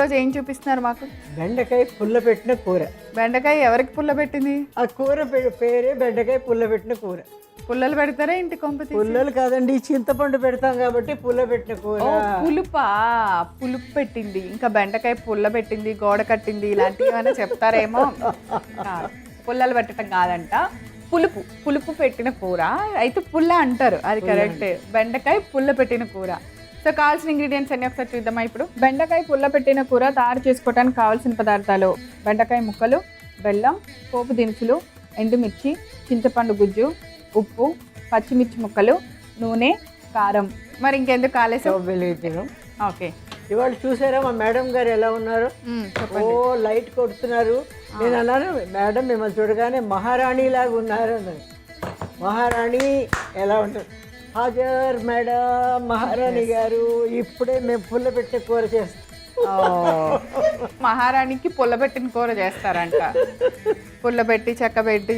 ఈరోజు ఏం చూపిస్తున్నారు మాకు? బెండకాయ పుల్లపెట్టిన కూర. బెండకాయ ఎవరికి పుల్ల పెట్టింది? ఆ కూర పేరే బెండకాయ పుల్లపెట్టిన కూర. పుల్లలు పెడతారా ఇంటి కొంపతి? పుల్లలు కాదండి, చింతపండు పెడతాం కాబట్టి పుల్లపెట్టిన కూర. పులుపా? పులుపు పెట్టింది, ఇంకా బెండకాయ పుల్ల పెట్టింది, గోడ కట్టింది, ఇలాంటివి ఏమైనా చెప్తారేమో. పుల్లలు పెట్టడం కాదంట, పులుపు పెట్టిన కూర. అయితే పుల్ల అంటారు, అది కరెక్ట్. బెండకాయ పుల్ల పెట్టిన కూర. సో కావాల్సిన ఇంగ్రీడియంట్స్ అన్ని ఒకసారి చూద్దామా ఇప్పుడు? బెండకాయ పుల్ల పెట్టిన కూర తయారు చేసుకోవడానికి కావాల్సిన పదార్థాలు: బెండకాయ ముక్కలు, బెల్లం, పోపు దినుసులు, ఎండుమిర్చి, చింతపండు గుజ్జు, ఉప్పు, పచ్చిమిర్చి ముక్కలు, నూనె, కారం. మరి ఇంకెందుకు కాలేసాం? ఓకే, ఇవాళ చూసారా మా మేడం గారు ఎలా ఉన్నారు? ఓ లైట్ కొడుతున్నారు. నేను అన్నాను, మేడం మిమ్మల్ని చూడగానే మహారాణి లాగా ఉన్నారు అన్నాను. మహారాణి ఎలా ఉంటారు? హాజర్ మేడం, మహారాణి గారు, ఇప్పుడే మేము పుల్ల పెట్టే కూర చేస్తాం. మహారాణికి పుల్ల పెట్టిన కూర చేస్తారంట. పుల్ల పెట్టి చెక్క పెట్టి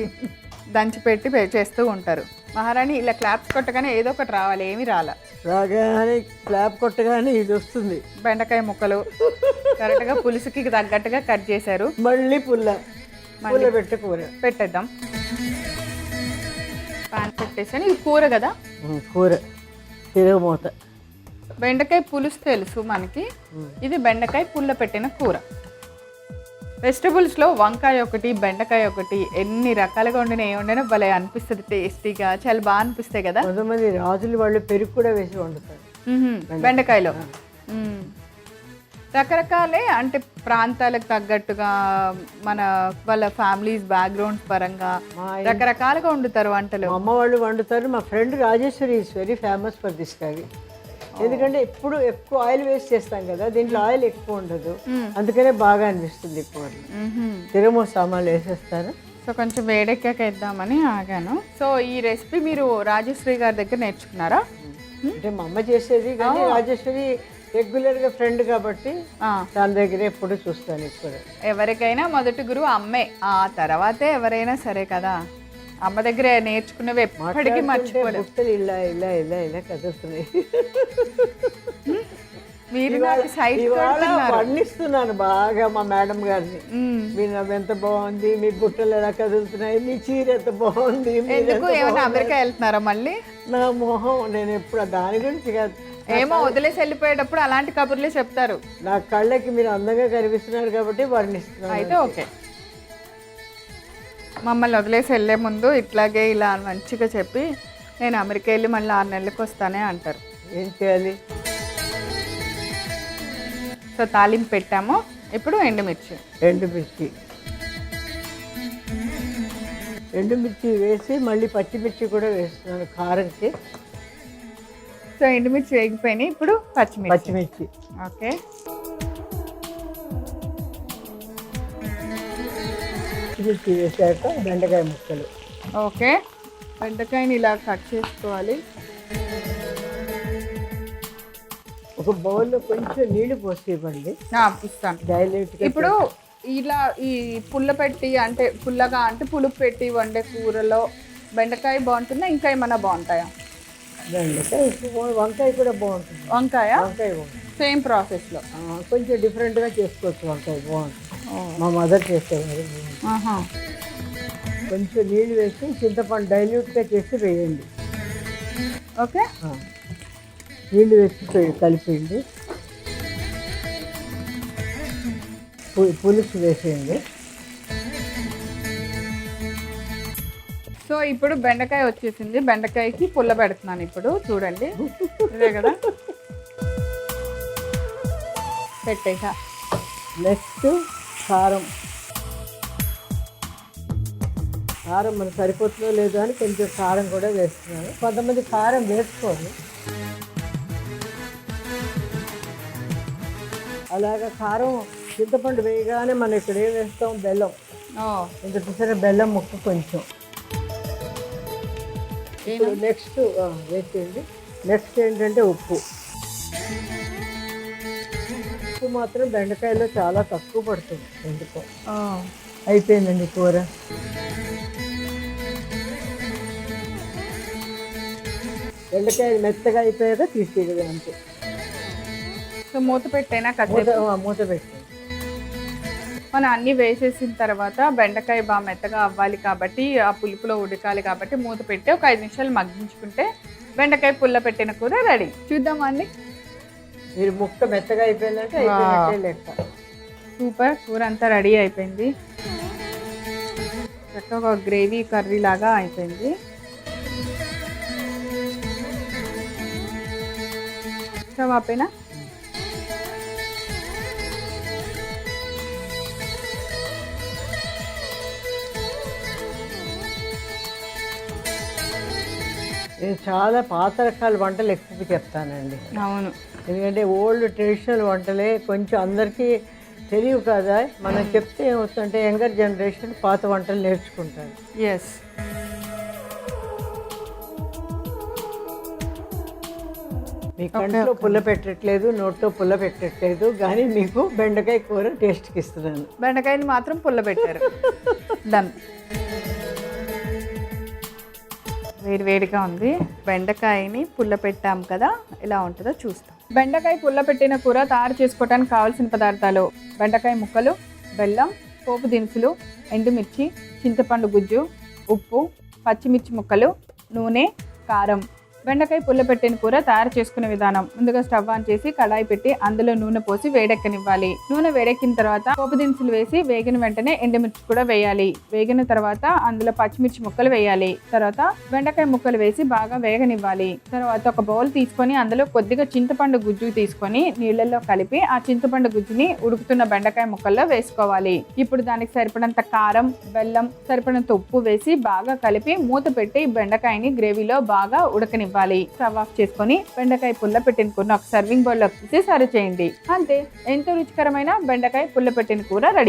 దంచి పెట్టి చేస్తూ ఉంటారు. మహారాణి ఇలా క్లాప్స్ కొట్టగానే ఏదో ఒకటి రావాలి, ఏమి రాగానే క్లాప్ కొట్టగానే ఇది వస్తుంది. బెండకాయ ముక్కలు కరెక్ట్గా పులుసుకి తగ్గట్టుగా కట్ చేశారు. మళ్ళీ పుల్ల పెట్టే కూర పెట్టేద్దాం. పాన్ పెట్టేసాను. ఇది కూర కదా? కూర తిరగమూత. బెండకాయ పులుసు తెలుసు మనకి, ఇది బెండకాయ పుల్ల పెట్టిన కూర. వెజిటబుల్స్లో వంకాయ ఒకటి, బెండకాయ ఒకటి, ఎన్ని రకాలుగా వండినా ఏ వండినా భలే అనిపిస్తుంది, టేస్టీగా చాలా బాగా అనిపిస్తాయి కదా. కొంతమంది రాజులు వాళ్ళు పెరుగు కూడా వేసి వండుతారు బెండకాయలో. రకరకాలే, అంటే ప్రాంతాలకు తగ్గట్టుగా మన వాళ్ళ ఫ్యామిలీస్ బ్యాక్గ్రౌండ్స్ పరంగా రకరకాలుగా వండుతారు వంటలు. అమ్మ వాళ్ళు వండుతారు. మా friend Rajeshwari is very famous for this curry. ఎందుకంటే ఎప్పుడు ఎక్కువ ఆయిల్ వేస్ట్ చేస్తాం కదా, దీంట్లో ఆయిల్ ఎక్కువ ఉండదు, అందుకనే బాగా అనిపిస్తుంది. ఎక్కువ తిరుమల సామాన్లు వేసేస్తారు. సో కొంచెం వేడెక్కాక వేద్దామని ఆగాను. సో ఈ రెసిపీ మీరు రాజేశ్వరి గారి దగ్గర నేర్చుకున్నారా? అంటే మా అమ్మ చేసేది, కానీ రాజేశ్వరి రెగ్యులర్గా ఫ్రెండ్ కాబట్టి తన దగ్గర ఎప్పుడు చూస్తాను. ఇప్పుడు ఎవరికైనా మొదటి గురువు అమ్మే, ఆ తర్వాతే ఎవరైనా సరే కదా. అమ్మ దగ్గర నేర్చుకున్నవి ఎప్పటికీ మర్చిపోలేదు. ఇలా ఇలా ఇలా ఇలా కదులుతున్నాయి. మీరు వర్ణిస్తున్నాను బాగా మా మేడం గారిని. మీ నవ్వు ఎంత బాగుంది, మీ బుట్టలు ఎలా కదులుతున్నాయి, మీ చీర ఎంత బాగుంది. ఎందుకు ఏమైనా అమెరికా వెళ్తున్నారా మళ్ళీ? నా మొహం నేను ఎప్పుడు దాని గురించి కాదు, ఏమో వదిలేసి వెళ్ళిపోయేటప్పుడు అలాంటి కబుర్లే చెప్తారు. నా కళ్ళకి మీరు అందంగా కనిపిస్తున్నారు కాబట్టి వర్ణిస్తున్నారు. అయితే ఓకే, మమ్మల్ని వదిలేసి వెళ్ళే ముందు ఇట్లాగే ఇలా మంచిగా చెప్పి నేను అమెరికా వెళ్ళి మళ్ళీ 6 నెలలకు వస్తానే అంటారు. ఏం చేయాలి? సో తాలింపు పెట్టాము. ఇప్పుడు ఎండుమిర్చి వేసి మళ్ళీ పచ్చిమిర్చి కూడా వేస్తున్నాను కారంకి. సో ఎండుమిర్చి వేగిపోయినాయి. ఇప్పుడు పచ్చిమిర్చి. ఓకే, పచ్చిమిర్చి వేసాక బెండకాయ ముక్కలు. ఓకే, బెండకాయని ఇలా కట్ చేసుకోవాలి. ఒక బౌల్లో కొంచెం నీళ్లు పోసి ఇవ్వండి. ఇస్తాను. డైలెట్. ఇప్పుడు ఇలా ఈ పుల్ల పెట్టి, అంటే పుల్లగా అంటే పులుపు పెట్టి వండే కూరలో బెండకాయ బాగుంటుందా, ఇంకా ఏమైనా బాగుంటాయా? బెండకాయ, వంకాయ కూడా బాగుంటుంది. వంకాయ బాగుంటుంది. సేమ్ ప్రాసెస్లో కొంచెం డిఫరెంట్గా చేసుకోవచ్చు. వంకాయ బాగుంటుంది, మా మదర్ చేసేవారు. కొంచెం నీళ్ళు వేసి చింతపండు డైల్యూట్గా చేసి వేయండి. ఓకే, నీళ్ళు వేసి కలిపేయండి. పులుసు వేసేయండి. సో ఇప్పుడు బెండకాయ వచ్చేసింది. బెండకాయకి పుల్ల పెడుతున్నాను ఇప్పుడు. చూడండి, ఇదే కదా పెట్టేసా. నెక్స్ట్ కారం. మనకు సరిపోతుందో లేదో అని కొంచెం కారం కూడా వేస్తున్నాను. కొంతమంది కారం వేసుకోరు. అలాగా కారం చింతపండు వేయగానే మనం ఇక్కడ ఏం వేస్తాం? బెల్లం. ఇంకా చూసారా, బెల్లం ముక్క కొంచెం. నెక్స్ట్ వేసేయండి. నెక్స్ట్ ఏంటంటే ఉప్పు. ఉప్పు మాత్రం బెండకాయలో చాలా తక్కువ పడుతుంది ఎందుకో. అయిపోయిందండి కూర. బెండకాయ మెత్తగా అయిపోయాక తీసేయడం అంతే. సో మూత పెట్టైనా మూత కాసేపు మూత పెట్టి మనం అన్నీ వేసేసిన తర్వాత బెండకాయ బాగా మెత్తగా అవ్వాలి కాబట్టి ఆ పులుపులో ఉడకాలి కాబట్టి మూత పెట్టి ఒక 5 నిమిషాలు మగ్గించుకుంటే బెండకాయ పుల్ల పెట్టిన కూర రెడీ. చూద్దామా అండి? మీరు ముక్క మెత్తగా అయిపోయిందంటే అయిపోయినట్టే లెక్క. సూపర్, కూర అంతా రెడీ అయిపోయింది. చక్కగా ఒక గ్రేవీ కర్రీ లాగా అయిపోయింది. స్టవ్ ఆపేనా? నేను చాలా పాత రకాల వంటలు ఎక్కువ చెప్తానండి. అవును, ఎందుకంటే ఓల్డ్ ట్రెడిషనల్ వంటలే కొంచెం అందరికీ తెలియవు కదా. మనం చెప్తే ఏమవుతుందంటే యంగర్ జనరేషన్ పాత వంటలు నేర్చుకుంటారు. ఎస్. మీ కంట్లో పుల్ల పెట్టట్లేదు, నోట్లో పుల్ల పెట్టట్లేదు, కానీ మీకు బెండకాయ కూర టేస్ట్కి ఇస్తున్నాను. బెండకాయని మాత్రం పుల్ల పెట్టారు. డన్. వేడివేడిగా ఉంది. బెండకాయని పుల్ల పెట్టాం కదా, ఎలా ఉంటుందో చూస్తాం. బెండకాయ పుల్ల పెట్టిన కూర తయారు చేసుకోవడానికి కావాల్సిన పదార్థాలు: బెండకాయ ముక్కలు, బెల్లం, పోపు దినుసులు, ఎండుమిర్చి, చింతపండు గుజ్జు, ఉప్పు, పచ్చిమిర్చి ముక్కలు, నూనె, కారం. బెండకాయ పుల్ల పెట్టిన కూర తయారు చేసుకునే విధానం: ముందుగా స్టవ్ ఆన్ చేసి కడాయి పెట్టి అందులో నూనె పోసి వేడెక్కనివ్వాలి. నూనె వేడెక్కిన తర్వాత పోపు దినుసులు వేసి వేగిన వెంటనే ఎండుమిర్చి కూడా వేయాలి. వేగిన తర్వాత అందులో పచ్చిమిర్చి ముక్కలు వేయాలి. తర్వాత బెండకాయ ముక్కలు వేసి బాగా వేగనివ్వాలి. తర్వాత ఒక బౌల్ తీసుకొని అందులో కొద్దిగా చింతపండు గుజ్జు తీసుకొని నీళ్ళల్లో కలిపి ఆ చింతపండు గుజ్జుని ఉడుకుతున్న బెండకాయ ముక్కల్లో వేసుకోవాలి. ఇప్పుడు దానికి సరిపడంత కారం, బెల్లం, సరిపడంత ఉప్పు వేసి బాగా కలిపి మూత పెట్టి బెండకాయని గ్రేవీలో బాగా ఉడకనివ్వాలి. స్టవ్ ఆఫ్ చేసుకొని బెండకాయ పుల్ల పెట్టిన కూర ఒక సర్వింగ్ బౌల్ లో తీసి సర్వ్ చేయండి. అంతే, ఎంతో రుచికరమైన బెండకాయ పుల్ల పెట్టిన కూర రెడీ.